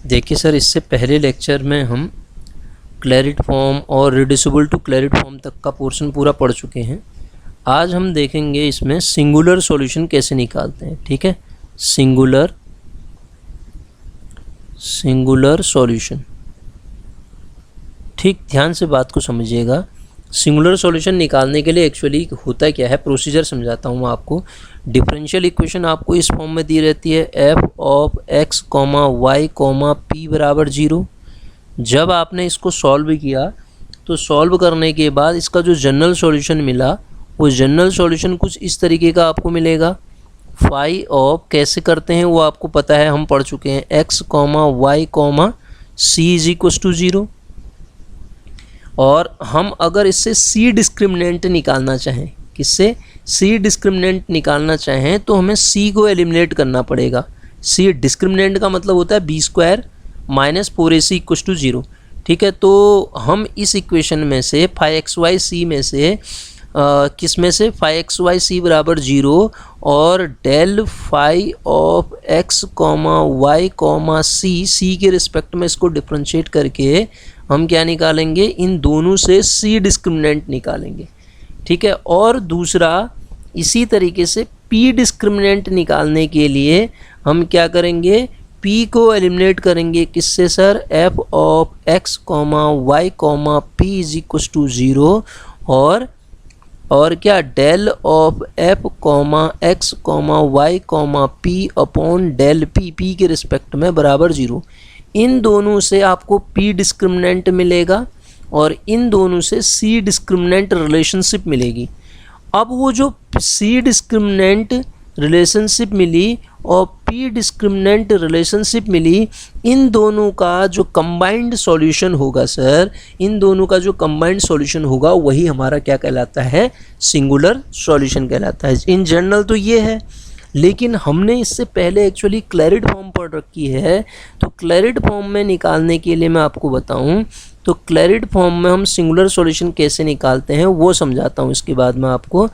देखिए सर, इससे पहले लेक्चर में हम क्लैरिट फॉर्म और रिड्यूसिबल टू क्लैरिट फॉर्म तक का पोर्शन पूरा पढ़ चुके हैं। आज हम देखेंगे इसमें सिंगुलर सॉल्यूशन कैसे निकालते हैं। ठीक है, सिंगुलर सॉल्यूशन। ठीक ध्यान से बात को समझिएगा। सिंगुलर सॉल्यूशन निकालने के लिए एक्चुअली होता क्या है, प्रोसीजर समझाता हूँ मैं आपको। डिफरेंशियल इक्वेशन आपको इस फॉर्म में दी रहती है, f of x, y, p बराबर 0। जब आपने इसको सॉल्व किया तो सॉल्व करने के बाद इसका जो जनरल सॉल्यूशन मिला वो जनरल सॉल्यूशन कुछ इस तरीके का आपको मिलेगा। फाई ऑफ कैसे करते हैं वो आपको पता है, हम पढ़ चुके हैं, x, y, c is equal to 0। और हम अगर इससे सी डिस्क्रिमिनेंट निकालना चाहें, किससे सी डिस्क्रिमिनेंट निकालना चाहें तो हमें सी को एलिमिनेट करना पड़ेगा। सी डिस्क्रिमिनेंट का मतलब होता है b² minus 4ac equal to 0। ठीक है, तो हम इस इक्वेशन में से फाई एक्स वाई सी में से किस में से फाई एक्स वाई सी बराबर 0 और del phi of x, y, सी के रिस्पेक्ट में इसको डिफ्रेंशिएट करके हम क्या निकालेंगे, इन दोनों से सी डिस्क्रिमिनेंट निकालेंगे। ठीक है, और दूसरा इसी तरीके से पी डिस्क्रिमिनेंट निकालने के लिए हम क्या करेंगे, पी को एलिमिनेट करेंगे किससे sir, f of x, y, p is equal to 0 और क्या del of f, x, y, p upon del p के रिस्पेक्ट में बराबर 0। इन दोनों से आपको p डिस्क्रिमिनेंट मिलेगा और इन दोनों से c डिस्क्रिमिनेंट रिलेशनशिप मिलेगी। अब वो जो c डिस्क्रिमिनेंट रिलेशनशिप मिली और p डिस्क्रिमिनेंट रिलेशनशिप मिली, इन दोनों का जो कंबाइंड सॉल्यूशन होगा सर, इन दोनों का जो कंबाइंड सॉल्यूशन होगा वही हमारा क्या कहलाता है, सिंगुलर सॉल्यूशन कहलाता है। इन जनरल तो ये है, लेकिन हमने इससे पहले एक्चुअली क्लैरिट फॉर्म पढ़ रखी है। तो क्लैरिट फॉर्म में निकालने के लिए मैं आपको बताऊं तो क्लैरिट फॉर्म में हम सिंगुलर सॉल्यूशन कैसे निकालते हैं वो समझाता हूं। इसके बाद में आपको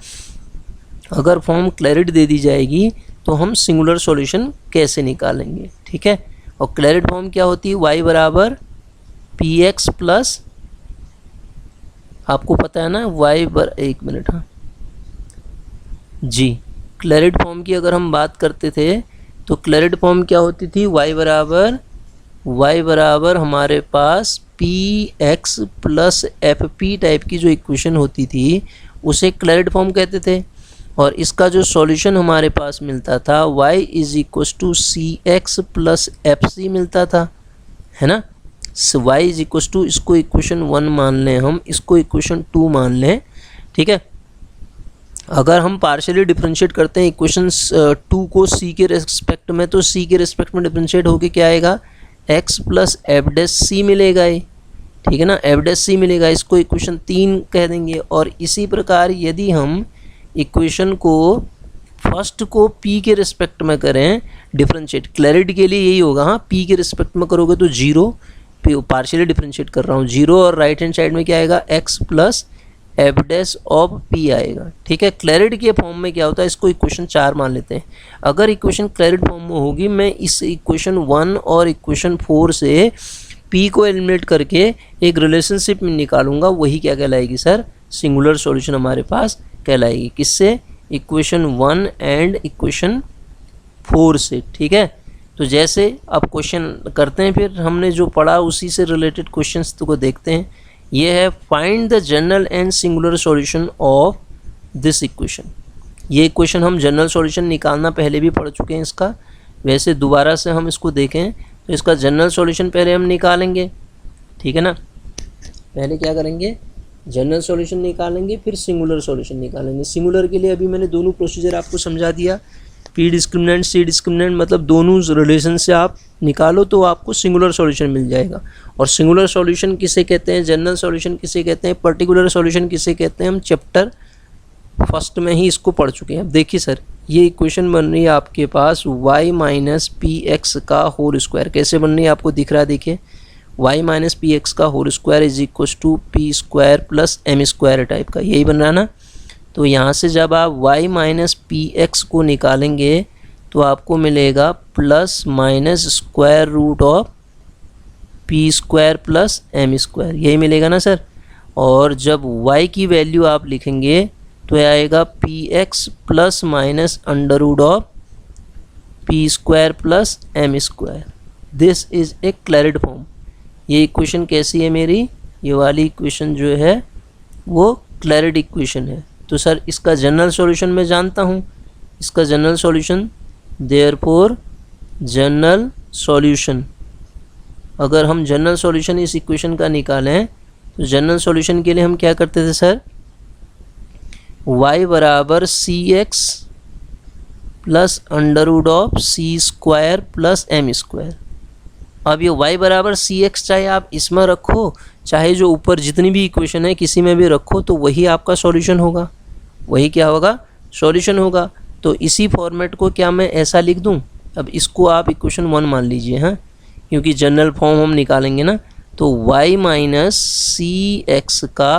अगर फॉर्म क्लैरिट दे दी जाएगी तो हम सिंगुलर सॉल्यूशन कैसे निकालेंगे। ठीक है, और क्लैरिट फॉर्म क्या होती है, y बराबर पी एक्स प्लस, आपको पता है ना एक मिनट, हाँ जी, क्लैरिट फॉर्म की अगर हम बात करते थे तो क्लैरिट फॉर्म क्या होती थी, y बराबर हमारे पास p x plus f p type की जो इक्वेशन होती थी उसे क्लैरिट फॉर्म कहते थे। और इसका जो सॉल्यूशन हमारे पास मिलता था y is equal to c x plus f c मिलता था, है ना। y इज इक्वल टू, इसको इक्वेशन 1 मान लें हम, इसको इक्वेशन 2 मान लें। ठीक है, अगर हम पार्शियली डिफरेंशिएट करते हैं इक्वेशन 2 को c के रेस्पेक्ट में, तो c के रेस्पेक्ट में डिफरेंशिएट होके क्या आएगा, x plus F dash C मिलेगा ये। ठीक है ना, एफ डैश सी मिलेगा, इसको इक्वेशन 3 कह देंगे। और इसी प्रकार यदि हम इक्वेशन को फर्स्ट को p के रिस्पेक्ट में करें डिफरेंशिएट, क्लैरिटी के लिए यही होगा, हाँ p के रिस्पेक्ट में करोगे तो 0, पार्शियली डिफरेंशिएट कर रहा हूँ 0, और राइट हैंड साइड में क्या आएगा, x plus F dash of p आएगा। ठीक है, क्लैरिटी के फॉर्म में क्या होता है, इसको इक्वेशन 4 मान लेते हैं। अगर इक्वेशन क्लैरिटी फॉर्म में होगी, मैं इस इक्वेशन 1 और इक्वेशन 4 से p को एलिमिनेट करके एक रिलेशनशिप में निकालूंगा, वही क्या कहलाएगी सर, सिंगुलर सॉल्यूशन हमारे पास कहलाएगी। किससे, इक्वेशन 1 एंड इक्वेशन 4 से। ठीक है, तो जैसे अब क्वेश्चन करते हैं, फिर हमने जो पढ़ा उसी से रिलेटेड क्वेश्चंस को देखते हैं। ये है find the general and singular solution of this equation. ये इक्वेशन हम जनरल सॉल्यूशन निकालना पहले भी पढ़ चुके हैं इसका, वैसे दोबारा से हम इसको देखें तो इसका जनरल सॉल्यूशन पहले हम निकालेंगे। ठीक है ना, पहले क्या करेंगे, जनरल सॉल्यूशन निकालेंगे, फिर सिंगुलर सॉल्यूशन निकालेंगे। सिंगुलर के लिए अभी मैंने दोनों प्रोसीजर आपको समझा दिया, पी डिस्क्रिमिनेंट सी डिस्क्रिमिनेंट, मतलब दोनों रिलेशन से आप निकालो तो आपको सिंगुलर सॉल्यूशन मिल जाएगा। और सिंगुलर सॉल्यूशन किसे कहते हैं, जनरल सॉल्यूशन किसे कहते हैं, पर्टिकुलर सॉल्यूशन किसे कहते हैं, हम चैप्टर फर्स्ट में ही इसको पढ़ चुके हैं। अब देखिए सर, ये इक्वेशन बन रही है आपके पास y माइनस पी एक्स का होल स्क्वायर, कैसे बन रही है आपको दिख रहा है, देखिए y माइनस पी एक्स का whole square is equal to p square plus m square type का, यही बन रहा है ना। तो यहाँ से जब आप y माइनस पी एक्स को निकालेंगे तो आपको मिलेगा plus minus square root of p square plus m square, यही मिलेगा ना सर। और जब y की वैल्यू आप लिखेंगे तो यह आएगा p x plus minus under root of p square plus m square. This is a Clairaut form. ये इक्वेशन कैसी है मेरी, ये वाली इक्वेशन जो है वो क्लैरिड इक्वेशन है। तो सर इसका जनरल सॉल्यूशन मैं जानता हूँ, इसका general solution, therefore general solution, अगर हम जनरल सॉल्यूशन इस इक्वेशन का निकालें तो जनरल सॉल्यूशन के लिए हम क्या करते थे सर, y बराबर c x plus under root of c square plus m square. अब ये y बराबर सी एक्स चाहे आप इसमें रखो चाहे जो ऊपर जितनी भी इक्वेशन है किसी में भी रखो तो वही आपका सॉल्यूशन होगा, वही क्या होगा, सॉल्यूशन होगा। तो इसी फॉर्मेट को क्या मैं ऐसा लिख दूं, अब इसको आप इक्वेशन 1 मान लीजिए, हाँ, क्योंकि जनरल फॉर्म हम निकालेंगे ना। तो y माइनस सी एक्स का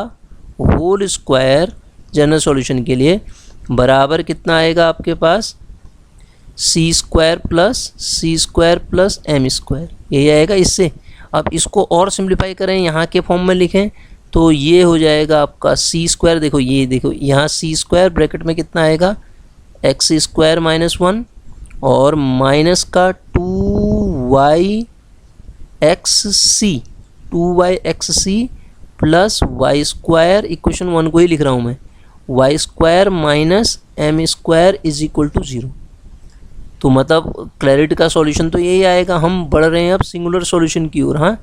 होल स्क्वायर जनरल सॉल्यूशन के लिए बराबर कितना आएगा आपके पास, सी स्क्वायर प्लस एम स्क्वायर, यही आएगा इससे। अब इसको और सिंप्लीफाई करें, यहाँ के फॉर्म में लिखें तो ये हो जाएगा आपका सी स्क्वायर, देखो ये देखो यहाँ सी स्क्वायर ब्रैकेट में कितना आएगा, एक्स स्क्वायर माइनस 1 और माइनस का 2y x c plus y square, equation 1 को ही लिख रहा हूँ मैं, y square minus m square is equal to 0। तो मतलब क्लैरिटी का सॉल्यूशन तो यही आएगा। हम बढ़ रहे हैं अब सिंगुलर सॉल्यूशन की ओर, हाँ,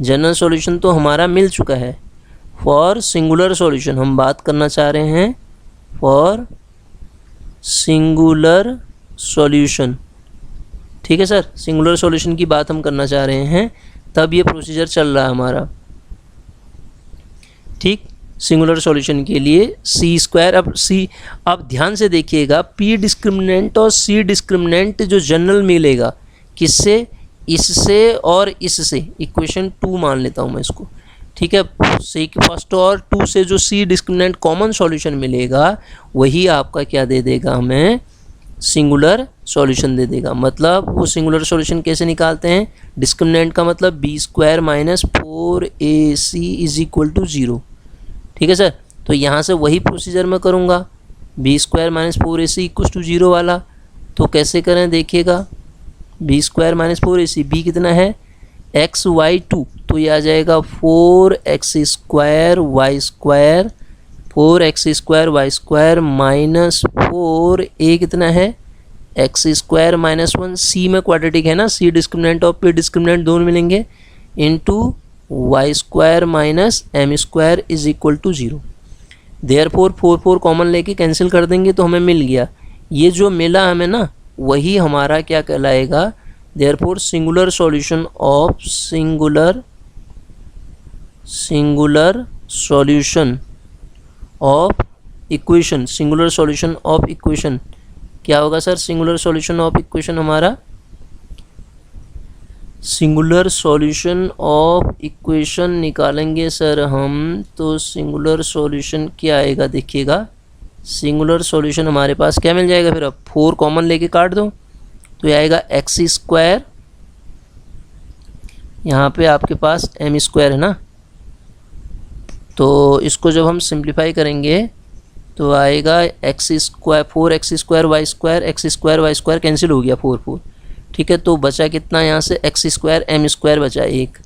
जनरल सॉल्यूशन तो हमारा मिल चुका है। फॉर सिंगुलर सॉल्यूशन हम बात करना चाह रहे हैं, फॉर सिंगुलर सॉल्यूशन, ठीक है सर, सिंगुलर सॉल्यूशन की बात हम करना चाह रहे हैं, तब ये प्रोसीजर चल रहा है हमारा, ठीक। सिंगुलर सॉल्यूशन के लिए सी स्क्वायर, अब सी, आप ध्यान से देखिएगा, पी डिस्क्रिमिनेंट और सी डिस्क्रिमिनेंट जो जनरल मिलेगा किससे, इससे और इससे, इक्वेशन 2 मान लेता हूँ मैं इसको, ठीक है। सी के फर्स्ट और 2 से जो सी डिस्क्रिमिनेंट कॉमन सॉल्यूशन मिलेगा वही आपका क्या दे देगा, हमें सिंगुलर सॉल्यूशन दे देगा। मतलब वो सिंगुलर सॉल्यूशन कैसे निकालते हैं, डिस्क्रिमिनेंट का मतलब b square minus 4ac is equal to 0, ठीक है सर। तो यहाँ से वही प्रोसीजर मैं करूँगा, b square minus 4ac equal to 0 वाला। तो कैसे करें देखिएगा, b square minus 4ac, B कितना है xy2, तो ये आ जाएगा 4x square y square, 4x square y square minus 4a कितना है x स्क्वायर माइनस 1, सी में क्वाड्रेटिक है ना, सी डिस्क्रिमिनेंट और पी डिस्क्रिमिनेंट दोनों मिलेंगे, into y square minus m square is equal to 0। Therefore 4 common लेके कैंसिल कर देंगे तो हमें मिल गया, ये जो मिला हमें ना वही हमारा क्या कहलाएगा, therefore singular solution of singular solution of equation, singular solution of equation क्या होगा sir, singular solution of equation हमारा, सिंगुलर सॉल्यूशन ऑफ इक्वेशन निकालेंगे सर हम, तो सिंगुलर सॉल्यूशन क्या आएगा देखिएगा, सिंगुलर सॉल्यूशन हमारे पास क्या मिल जाएगा, फिर अब 4 कॉमन लेके काट दो तो ये आएगा एक्स स्क्वायर, यहाँ पे आपके पास एम स्क्वायर है ना, तो इसको जब हम सिंप्लीफाई करेंगे तो आएगा x square 4x square y square, x square y square cancel हो गया 4, ठीक है। तो बचा कितना यहाँ से, एक्स स्क्वायर एम स्क्वायर बचा, एक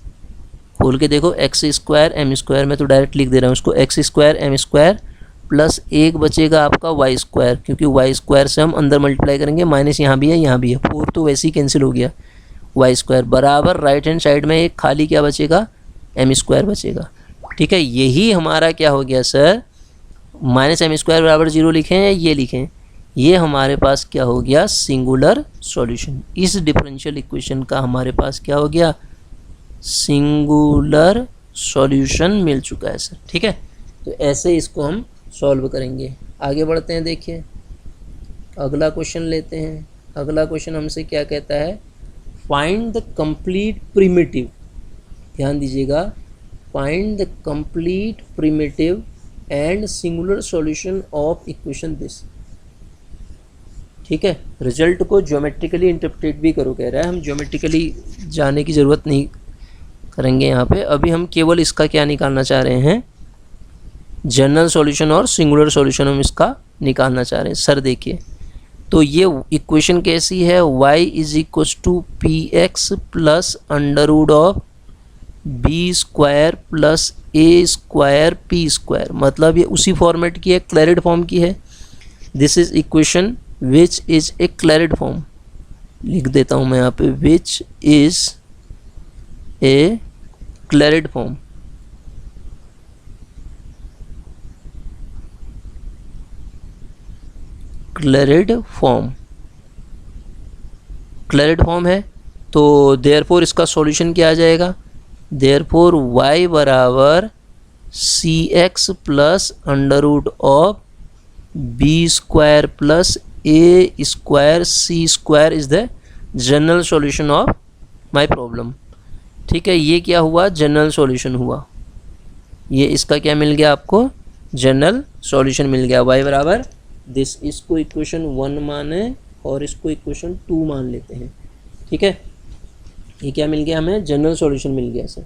खोल के देखो, एक्स स्क्वायर एम स्क्वायर, मैं तो डायरेक्ट लिख दे रहा हूँ उसको, x square m square plus एक बचेगा आपका वाई स्क्वायर, क्योंकि वाई स्क्वायर से हम अंदर मल्टीप्लाई करेंगे, माइनस यहाँ भी है 4 तो वैसे ही कैंसिल हो गया, वाई स्क्वायर बराबर राइट हैंड साइड में एक खाली क्या बचेगा, एम स्क्वायर बचेगा, ठीक है। यही हमारा क्या हो गया सर, माइनस एम स्क्वायर बराबर 0 लिखें या ये लिखें, ये हमारे पास क्या हो गया, सिंगुलर सॉल्यूशन। इस डिफरेंशियल इक्वेशन का हमारे पास क्या हो गया, सिंगुलर सॉल्यूशन मिल चुका है सर, ठीक है। तो ऐसे इसको हम सॉल्व करेंगे। आगे बढ़ते हैं, देखिए अगला क्वेश्चन लेते हैं। अगला क्वेश्चन हमसे क्या कहता है, फाइंड द कंप्लीट प्रिमिटिव, ध्यान दीजिएगा, find the complete primitive and singular solution of equation this, ठीक है। रिजल्ट को ज्योमेट्रिकली इंटरप्रेट भी करो कह रहा है, हम ज्योमेट्रिकली जाने की ज़रूरत नहीं करेंगे यहाँ पे। अभी हम केवल इसका क्या निकालना चाह रहे हैं, जनरल सॉल्यूशन और सिंगुलर सॉल्यूशन हम इसका निकालना चाह रहे हैं। सर देखिए, तो ये इक्वेशन कैसी है, y is equal to p x plus under root of b square plus a square p square, मतलब ये उसी फॉर्मेट की है, क्लैरिड फॉर्म की है। This is equation which is a Clairaut form, लिख देता हूँ मैं यहाँ पे, which is a Clairaut form. Clairaut form है, तो देयरफॉर इसका सॉल्यूशन क्या आ जाएगा, देयरफॉर y बराबर c x plus under root of b square plus a square c square is the general solution of my problem. ठीक है, ये क्या हुआ, जनरल सॉल्यूशन हुआ। ये इसका क्या मिल गया आपको, जनरल सॉल्यूशन मिल गया। y बराबर दिस, इसको इक्वेशन 1 माने और इसको इक्वेशन 2 मान लेते हैं। ठीक है, ये क्या मिल गया हमें, जनरल सॉल्यूशन मिल गया सर।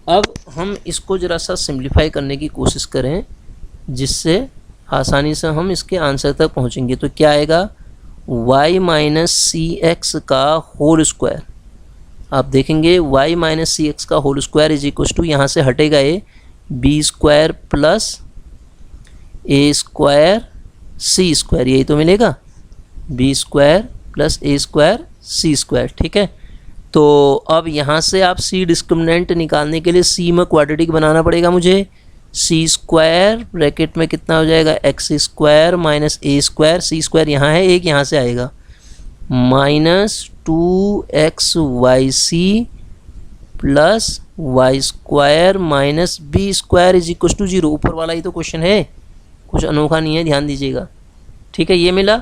अब हम इसको ज़रा सा सिंप्लीफाई करने की कोशिश करें, जिससे आसानी से हम इसके आंसर तक पहुंचेंगे। तो क्या आएगा, y माइनस सी एक्स का होल स्क्वायर, आप देखेंगे y माइनस सी एक्स का whole square is equal to, यहाँ से हटेगा ये, b square plus a square c square, यही तो मिलेगा, b square plus a square c square. ठीक है, तो अब यहाँ से आप सी डिस्क्रिमिनेंट निकालने के लिए सी में क्वाड्रेटिक बनाना पड़ेगा मुझे। सी स्क्वायर ब्रैकेट में कितना हो जाएगा, x square minus a square, c square यहाँ है, एक यहाँ से आएगा, minus 2xyc plus y square minus b square is equal to 0। ऊपर वाला ही तो क्वेश्चन है, कुछ अनोखा नहीं है, ध्यान दीजिएगा। ठीक है, ये मिला।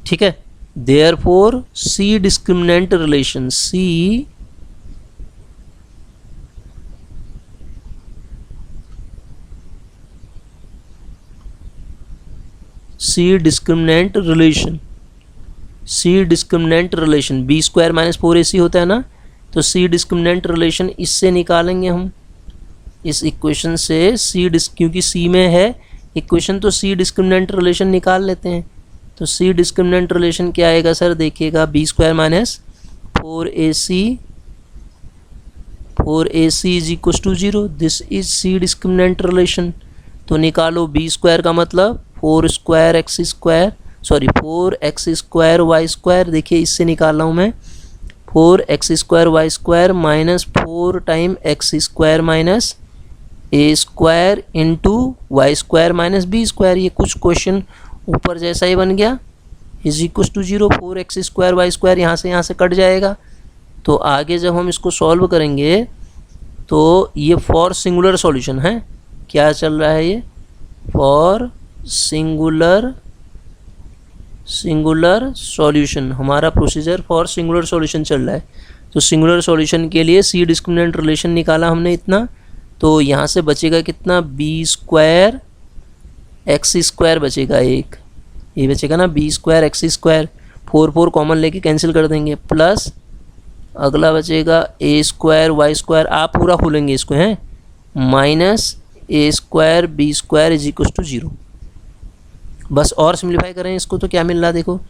ठीक है, therefore c discriminant relation, c discriminant relation b square minus 4ac होता है ना, तो सी डिस्क्रिमिनेंट रिलेशन इससे निकालेंगे हम, इस इक्वेशन से क्योंकि सी में है इक्वेशन, तो सी डिस्क्रिमिनेंट रिलेशन निकाल लेते हैं। तो सी डिस्क्रिमिनेंट रिलेशन क्या आएगा सर, देखिएगा, b square minus 4ac is equal to 0, this is c discriminant relation. तो निकालो, बी स्क्वायर का मतलब 4 square x square y square, देखिए इससे निकाल रहा हूँ मैं, 4x square y square minus 4 time x square minus a square into y square minus b square. ये कुछ क्वेश्चन ऊपर जैसा ही बन गया, is equal to 0, 4x square y square यहाँ से कट जाएगा। तो आगे जब हम इसको सॉल्व करेंगे तो ये फॉर सिंगुलर सॉल्यूशन है, क्या चल रहा है ये, फॉर सिंगुलर सॉल्यूशन, हमारा प्रोसीजर फॉर सिंगुलर सॉल्यूशन चल रहा है। तो सिंगुलर सॉल्यूशन के लिए सी डिस्क्रिमिनेंट रिलेशन निकाला हमने इतना, तो यहाँ से बचेगा कितना, बी स्क्वायर एक्स स्क्वायर बचेगा, एक ये बचेगा ना, b square x square, 4 common लेके कैंसिल कर देंगे, प्लस अगला बचेगा ए स्क्वायर वाई स्क्वायर, आप पूरा खोलेंगे इसको हैं, minus a square b square is equal to 0। बस और सिंप्लीफाई करें इसको तो क्या मिल रहा है, देखो,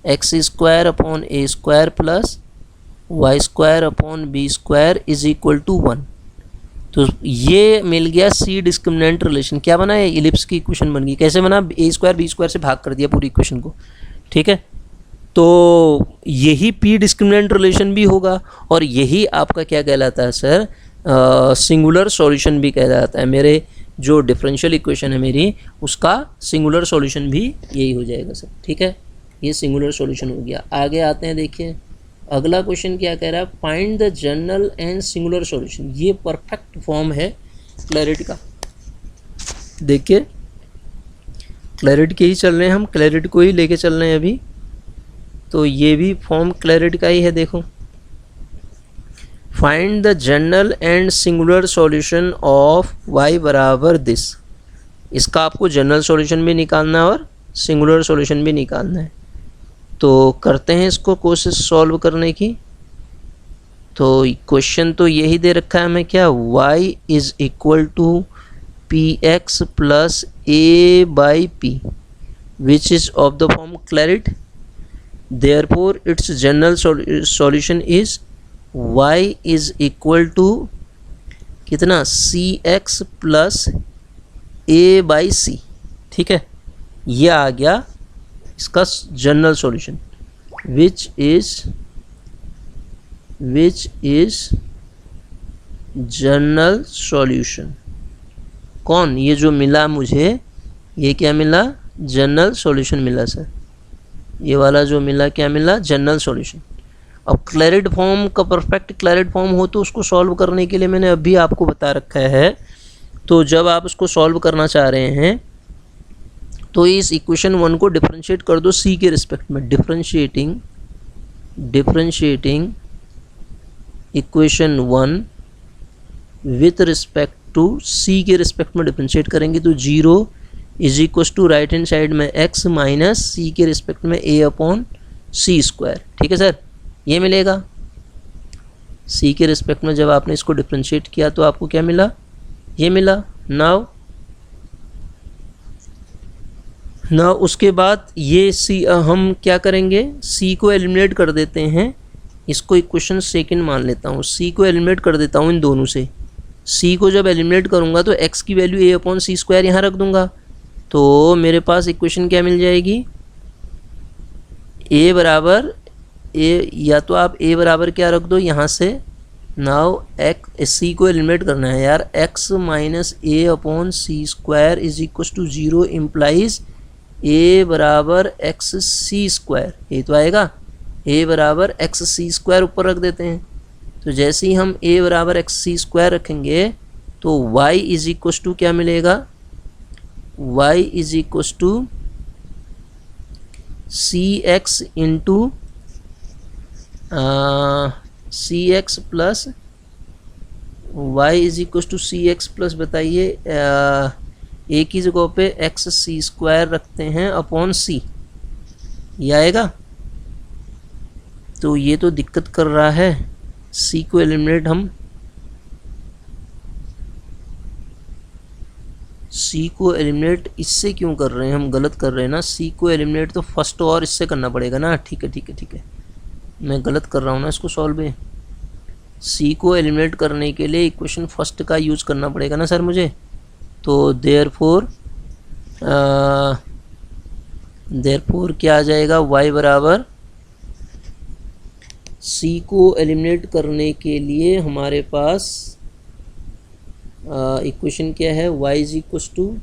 x square upon a square plus y square upon b square is equal to 1। तो ये मिल गया सी डिस्क्रिमिनेंट रिलेशन। क्या बना है, इलिप्स की इक्वेशन बन गई। कैसे बना, ए स्क्वायर बी स्क्वायर से भाग कर दिया पूरी इक्वेशन को। ठीक है, तो यही पी डिस्क्रिमिनेंट रिलेशन भी होगा और यही आपका क्या कहलाता है सर, सिंगुलर सॉल्यूशन भी कहलाता है। मेरे जो डिफरेंशियल इक्वेशन है मेरी, उसका सिंगुलर सॉल्यूशन भी यही हो जाएगा सर। ठीक है, ये सिंगुलर सॉल्यूशन हो गया। आगे आते हैं, देखिए अगला क्वेश्चन क्या कह रहा है, find the general and singular solution. ये परफेक्ट फॉर्म है क्लैरिट का। देखिए क्लैरिट के ही चल रहे हैं हम, क्लैरिट को ही लेके चल रहे हैं अभी, तो ये भी फॉर्म क्लैरिट का ही है। देखो, find the general and singular solution of y बराबर दिस। इसका आपको जनरल सॉल्यूशन भी निकालना है और सिंगुलर सॉल्यूशन भी निकालना है। तो करते हैं इसको कोशिश सॉल्व करने की। तो क्वेश्चन तो यही दे रखा है हमें, क्या y is equal to p x plus a by p which is of the form Clairaut, therefore its general solution is y is equal to कितना, c x plus a by c. ठीक है, ये आ गया इसका general solution, which is general solution. कौन, ये जो मिला मुझे, ये क्या मिला, जनरल सॉल्यूशन मिला सर। ये वाला जो मिला क्या मिला, जनरल सॉल्यूशन। अब क्लैरिट फॉर्म का परफेक्ट क्लैरिट फॉर्म हो तो उसको सॉल्व करने के लिए मैंने अभी आपको बता रखा है। तो जब आप उसको सॉल्व करना चाह रहे हैं तो इस इक्वेशन 1 को डिफरेंशिएट कर दो सी के रिस्पेक्ट में। Differentiating equation 1 with respect to C के रिस्पेक्ट में डिफरेंशिएट करेंगे तो 0 is equal to right hand side में x माइनस सी के रिस्पेक्ट में a अपॉन सी स्क्वायर। ठीक है सर, ये मिलेगा। सी के रिस्पेक्ट में जब आपने इसको डिफरेंशिएट किया तो आपको क्या मिला, ये मिला। नाउ उसके बाद ये सी हम क्या करेंगे, सी को एलिमिनेट कर देते हैं। इसको इक्वेशन सेकंड मान लेता हूँ, सी को एलिमिनेट कर देता हूँ इन दोनों से। सी को जब एलिमिनेट करूँगा तो x की value a upon c square यहाँ रख दूँगा, तो मेरे पास इक्वेशन क्या मिल जाएगी, a बराबर a, या तो आप a बराबर क्या रख दो यहाँ से। नाउ x, सी को एलिमिनेट करना है यार, x minus a upon c square is equal to 0 implies a बराबर एक्स सी स्क्वायर। ये तो आएगा a बराबर एक्स सी स्क्वायर ऊपर रख देते हैं। तो जैसे ही हम a बराबर एक्स सी स्क्वायर रखेंगे तो y इज इक्वल टू क्या मिलेगा, y is equal to c x into c x plus y is equal to c x plus, बताइए ए की जगह पे एक्स सी स्क्वायर रखते हैं अपॉन सी, ये आएगा। तो ये तो दिक्कत कर रहा है, सी को एलिमिनेट हम सी को एलिमिनेट इससे क्यों कर रहे हैं, हम गलत कर रहे हैं ना। सी को एलिमिनेट तो फर्स्ट और इससे करना पड़ेगा ना। ठीक है, मैं गलत कर रहा हूँ ना इसको सॉल्व में। सी को एलिमिनेट करने के लिए इक्वेशन फर्स्ट का यूज़ करना पड़ेगा ना सर मुझे। तो देयरफॉर क्या आ जाएगा, y बराबर सी को एलिमिनेट करने के लिए हमारे पास इक्वेशन क्या है, y इज इक्वल टू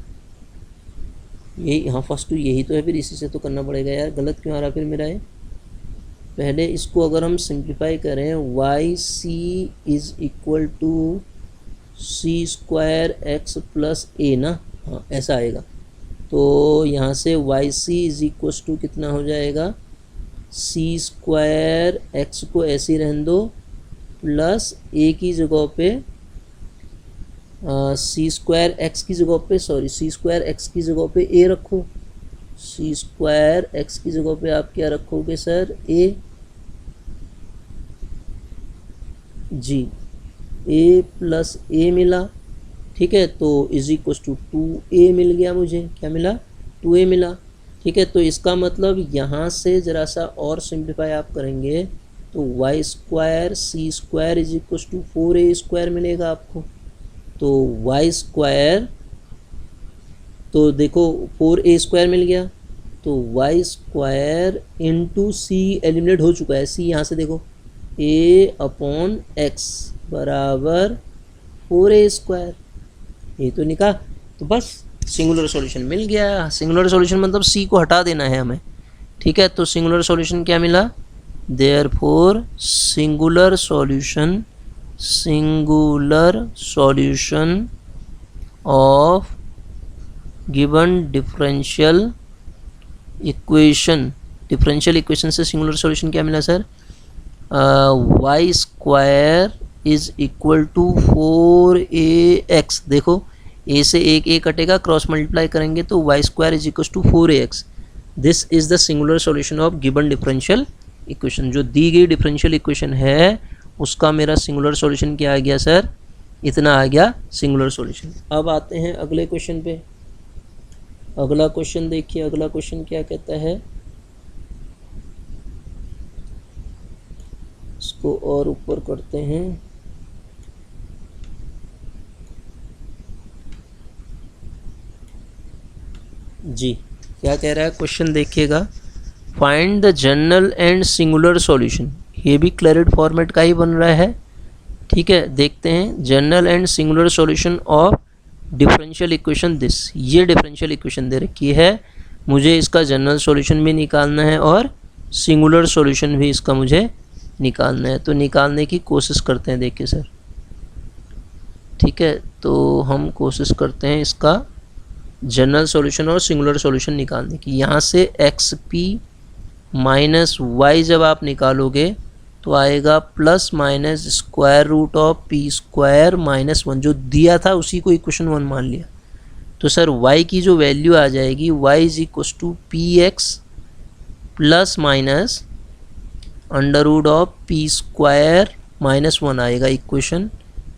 यही, हाँ फर्स्ट टू यही तो है, फिर इसी से तो करना पड़ेगा यार। गलत क्यों आ रहा फिर मेरा ये। पहले इसको अगर हम सिंप्लीफाई करें, y c is equal to c square x plus a ना, हाँ ऐसा आएगा। तो यहाँ से y c is equal to कितना हो जाएगा, सी स्क्वायर एक्स को ऐसे ही रहने दो प्लस ए की जगह पे सी स्क्वायर एक्स की जगह पे, सॉरी सी स्क्वायर एक्स की जगह पे ए रखो। सी स्क्वायर एक्स की जगह पे आप क्या रखोगे सर, ए जी, ए प्लस ए मिला। ठीक है, तो इज इक्वल टू 2a मिल गया मुझे, क्या मिला, 2a मिला। ठीक है, तो इसका मतलब यहाँ से ज़रा सा और सिंप्लीफाई आप करेंगे तो y square c square is equal to 4a square मिलेगा आपको। तो वाई स्क्वायर, तो देखो 4a स्क्वायर मिल गया, तो वाई स्क्वायर इंटू सी एलिमिनेट हो चुका है, सी यहाँ से देखो a अपॉन एक्स बराबर 4a स्क्वायर, ये तो निकाल। तो बस सिंगुलर सॉल्यूशन मिल गया। सिंगुलर सॉल्यूशन मतलब सी को हटा देना है हमें। ठीक है, तो सिंगुलर सॉल्यूशन क्या मिला, therefore singular solution of given differential equation से सिंगुलर सॉल्यूशन क्या मिला sir, y square is equal to 4ax। देखो a से एक a कटेगा, क्रॉस मल्टीप्लाई करेंगे तो y square is equal to 4ax। This is the singular solution of given differential equation. जो दी गई डिफरेंशियल इक्वेशन है उसका मेरा सिंगुलर सॉल्यूशन क्या आ गया सर, इतना आ गया सिंगुलर सॉल्यूशन। अब आते हैं अगले क्वेश्चन पे। अगला क्वेश्चन देखिए, अगला क्वेश्चन क्या कहता है, इसको और ऊपर करते हैं। जी, क्या कह रहा है क्वेश्चन देखिएगा, find the general and singular solution. ये भी क्लैरिड फॉर्मेट का ही बन रहा है, ठीक है। देखते हैं, general and singular solution of differential equation this. ये डिफरेंशियल इक्वेशन दे रखी है, मुझे इसका जनरल सॉल्यूशन भी निकालना है और सिंगुलर सॉल्यूशन भी इसका मुझे निकालना है। तो निकालने की कोशिश करते हैं, देखिए सर, ठीक है। तो हम कोशिश करते हैं इसका जनरल सॉल्यूशन और सिंगुलर सॉल्यूशन निकालने की। यहाँ से एक्स पी माइनस वाई जब आप निकालोगे तो आएगा plus minus square root of p square minus 1, जो दिया था उसी को इक्वेशन 1 मान लिया। तो सर y की जो वैल्यू आ जाएगी, y is equals to p x plus minus under root of p square minus 1 आएगा equation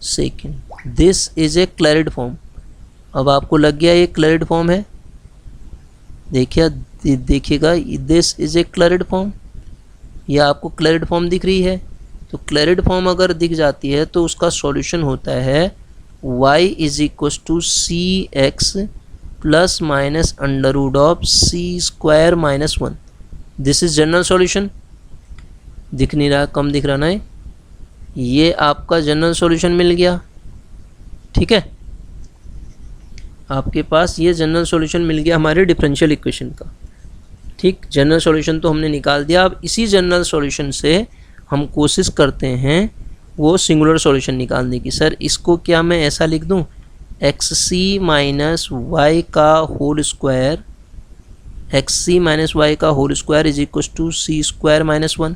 second. This is a Clairaut form. अब आपको लग गया ये क्लैरिड फॉर्म है, देखिएगा this is a Clairaut form. यह आपको क्लैरिड फॉर्म दिख रही है। तो क्लैरिड फॉर्म अगर दिख जाती है तो उसका सॉल्यूशन होता है y is equals to c x plus minus under root of c square minus 1। This is general solution. दिख नहीं रहा, कम दिख रहा ना, ये आपका जनरल सॉल्यूशन मिल गया, ठीक है। आपके पास ये जनरल सॉल्यूशन मिल गया हमारे डिफरेंशियल इक्वेशन का, ठीक। जनरल सॉल्यूशन तो हमने निकाल दिया। अब इसी जनरल सॉल्यूशन से हम कोशिश करते हैं वो सिंगुलर सॉल्यूशन निकालने की। सर इसको क्या मैं ऐसा लिख दूं, एक्स सी माइनस वाई का whole square, x c minus y का whole square is equal to c square minus 1।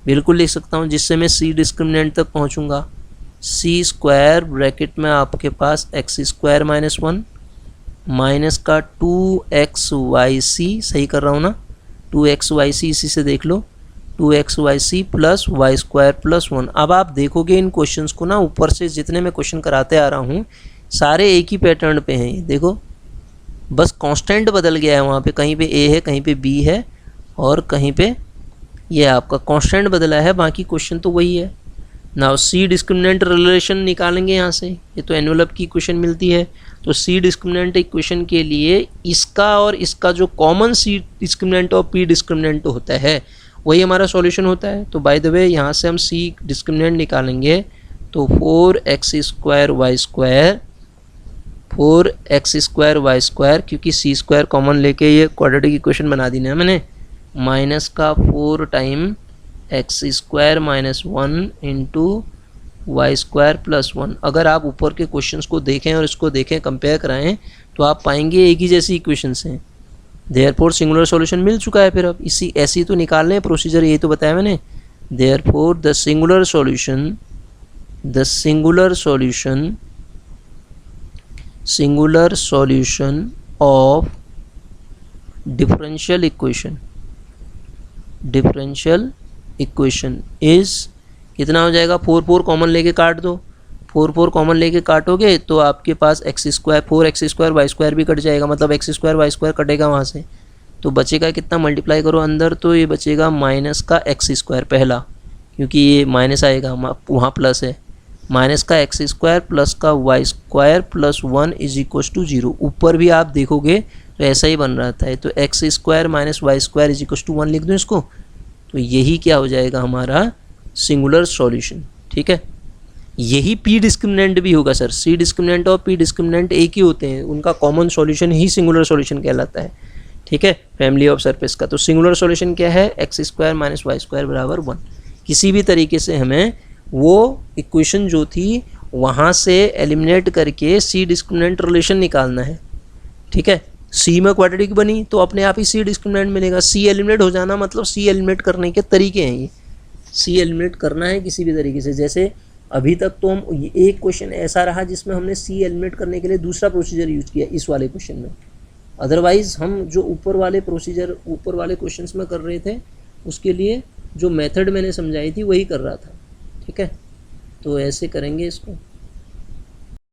बिल्कुल लिख सकता हूँ, जिससे मैं सी डिस्क्रिमिनेंट तक पहुँचूँगा। सी स्क्वायर ब्रैकेट में आपके पास एक्स स्क्वायर माइनस 1 माइनस का 2xyc, सही कर रहा हूँ ना, 2xyc, इसी से देख लो, 2xyc plus y square plus 1। अब आप देखोगे इन क्वेश्चंस को ना, ऊपर से जितने मैं क्वेश्चन कराते आ रहा हूँ सारे एक ही पैटर्न पे हैं। ये देखो, बस कांस्टेंट बदल गया है, वहाँ पे कहीं पे a है, कहीं पे b है, और कहीं पे ये आपका कांस्टेंट बदला है, बाकी क्वेश्चन तो वही है। नाउ सी डिस्क्रिमिनेंट रिलेशन निकालेंगे यहाँ से, ये तो एनवेलप की इक्वेशन मिलती है। तो सी डिस्क्रिमिनेंट इक्वेशन के लिए इसका और इसका जो कॉमन सी डिस्क्रिमिनेंट और पी डिस्क्रिमिनेंट होता है वही हमारा सॉल्यूशन होता है। तो बाय द वे यहाँ से हम सी डिस्क्रिमिनेंट निकालेंगे तो 4x square y square, 4x square y square, क्योंकि सी स्क्वायर कॉमन लेके ये क्वाड्रेटिक इक्वेशन बना दी ना मैंने, माइनस का 4 time x square minus 1 into y square plus 1। अगर आप ऊपर के क्वेश्चंस को देखें और इसको देखें, कंपेयर कराएं, तो आप पाएंगे एक ही जैसी इक्वेशंस हैं। देयरफॉर सिंगुलर सॉल्यूशन मिल चुका है। फिर अब इसी ऐसी तो निकाल लें, प्रोसीजर यही तो बताया मैंने। Therefore the singular solution of differential equation is कितना हो जाएगा, 4 कॉमन लेके काट दो, 4 कॉमन लेके काटोगे तो आपके पास x square 4x square y square भी कट जाएगा, मतलब एक्स स्क्वायर वाई स्क्वायर कटेगा वहाँ से, तो बचेगा कितना, मल्टीप्लाई करो अंदर तो ये बचेगा माइनस का एक्स स्क्वायर पहला, क्योंकि ये माइनस आएगा वहाँ प्लस है, माइनस का एक्स स्क्वायर प्लस का y square plus 1 is equal to 0। ऊपर भी आप देखोगे तो ऐसा ही बन रहा था, तो x square minus y square is equal to 1 लिख दूँ इसको, तो यही क्या हो जाएगा हमारा सिंगुलर सॉल्यूशन, ठीक है। यही पी डिस्क्रिमिनेंट भी होगा सर, सी डिस्क्रिमिनेंट और पी डिस्क्रिमिनेंट एक ही होते हैं, उनका कॉमन सॉल्यूशन ही सिंगुलर सॉल्यूशन कहलाता है, ठीक है, फैमिली ऑफ सरफेस का। तो सिंगुलर सॉल्यूशन क्या है, x square minus y square बराबर 1। किसी भी तरीके से हमें वो इक्वेशन जो थी वहाँ से एलिमिनेट करके सी डिस्क्रिमिनेंट रिलेशन निकालना है, ठीक है। सी में क्वाड्रेटिक बनी तो अपने आप ही सी डिस्क्रिमिनेंट मिलेगा। सी एलिमिनेट हो जाना मतलब सी एलिमिनेट करने के तरीके हैं ये, सी एलिमिनेट करना है किसी भी तरीके से। जैसे अभी तक तो हम एक क्वेश्चन ऐसा रहा जिसमें हमने सी एलिमिनेट करने के लिए दूसरा प्रोसीजर यूज किया इस वाले क्वेश्चन में, अदरवाइज हम जो ऊपर वाले क्वेश्चंस में कर रहे थे उसके लिए जो मेथड मैंने समझाई थी वही कर रहा था, ठीक है, तो ऐसे करेंगे इसको।